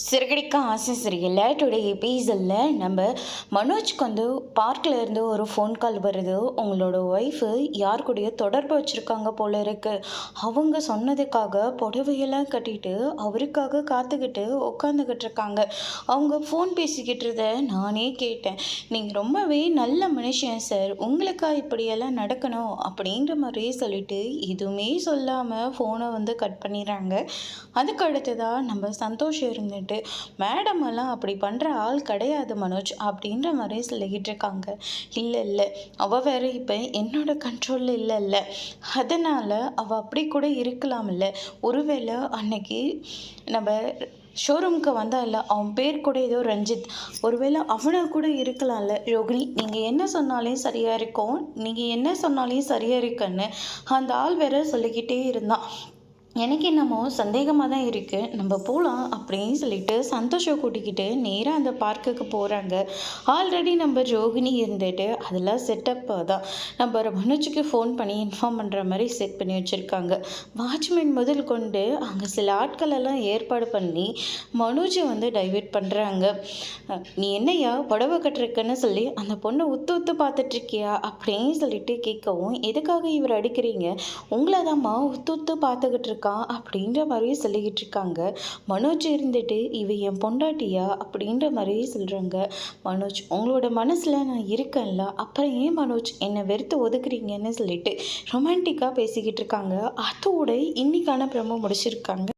சிறகடிக்க ஆசை சரியில்லை. டுடே எபிசோடில் நம்ம மனோஜ்க்கு பார்க்கில் இருந்து ஒரு ஃபோன் கால் வருது. உங்களோட ஒய்ஃபு யார் கூடயோ தொடர்பு வச்சுருக்காங்க போல இருக்கு. அவங்க சொன்னதுக்காக புடவையெல்லாம் கட்டிட்டு அவருக்காக காத்துக்கிட்டு உட்காந்துக்கிட்டு இருக்காங்க. அவங்க ஃபோன் பேசிக்கிட்டு நானே கேட்டேன். நீங்கள் ரொம்பவே நல்ல மனுஷன் சார், உங்களுக்கா இப்படியெல்லாம் நடக்கணும் அப்படின்ற மாதிரியே சொல்லிட்டு எதுவுமே சொல்லாமல் ஃபோனை கட் பண்ணிடுறாங்க. அதுக்கு அடுத்ததாக நம்ம சந்தோஷம் இருந்துட்டு, மேடம் எல்லாம் அப்படி பண்ணுற ஆள் கிடையாது மனோஜ் அப்படின்ற மாதிரி சொல்லிக்கிட்டு இருக்காங்க. இல்லை அவள் வேற இப்போ என்னோட கண்ட்ரோலில் இல்லைல்ல, அதனால் அவள் அப்படி கூட இருக்கலாம்ல. ஒருவேளை அன்னைக்கு நம்ம ஷோரூமுக்கு வந்தால அவன் பேர் கூட ஏதோ ரஞ்சித், ஒருவேளை அவனை கூட இருக்கலாம்ல. ரோகிணி, நீங்கள் என்ன சொன்னாலே சரியாக இருக்கும், நீங்கள் என்ன சொன்னாலே சரியாக இருக்குன்னு அந்த ஆள் வேற சொல்லிக்கிட்டே இருந்தான். எனக்கு என்னமோ சந்தேகமாக தான் இருக்குது, நம்ம போகலாம் அப்படின்னு சொல்லிட்டு சந்தோஷம் கூட்டிக்கிட்டு நேராக அந்த பார்க்குக்கு போகிறாங்க. ஆல்ரெடி நம்ம ரோகிணி இருந்துட்டு அதெல்லாம் செட்டப்பாக தான் நம்ம மனோஜுக்கு ஃபோன் பண்ணி இன்ஃபார்ம் பண்ணுற மாதிரி செட் பண்ணி வச்சுருக்காங்க. வாட்ச்மேன் முதல் கொண்டு அங்கே சில ஆட்களெல்லாம் ஏற்பாடு பண்ணி மனோஜை டைவெர்ட் பண்ணுறாங்க. நீ என்னையா புடவை கட்டுருக்குன்னு சொல்லி அந்த பொண்ணை உத்து பார்த்துட்ருக்கியா அப்படின்னு சொல்லிட்டு கேட்கவும், எதுக்காக இவர் அடிக்கிறீங்க, உங்களை தான்மா உத்து பார்த்துக்கிட்டு இருக்கா அப்படின்ற மாதிரி சொல்லிக்கிட்டு இருக்காங்க. மனோஜ் இருந்துட்டு இவ என் பொண்டாட்டியா அப்படின்ற மாதிரி சொல்கிறாங்க. மனோஜ், உங்களோட மனசில் நான் இருக்கேன்ல, அப்புறம் ஏன் மனோஜ் என்னை வெறுத்து ஒதுக்குறீங்கன்னு சொல்லிட்டு ரொமான்டிக்காக பேசிக்கிட்டு இருக்காங்க. அதோட இன்னைக்கான ப்ரோமோ முடிச்சிருக்காங்க.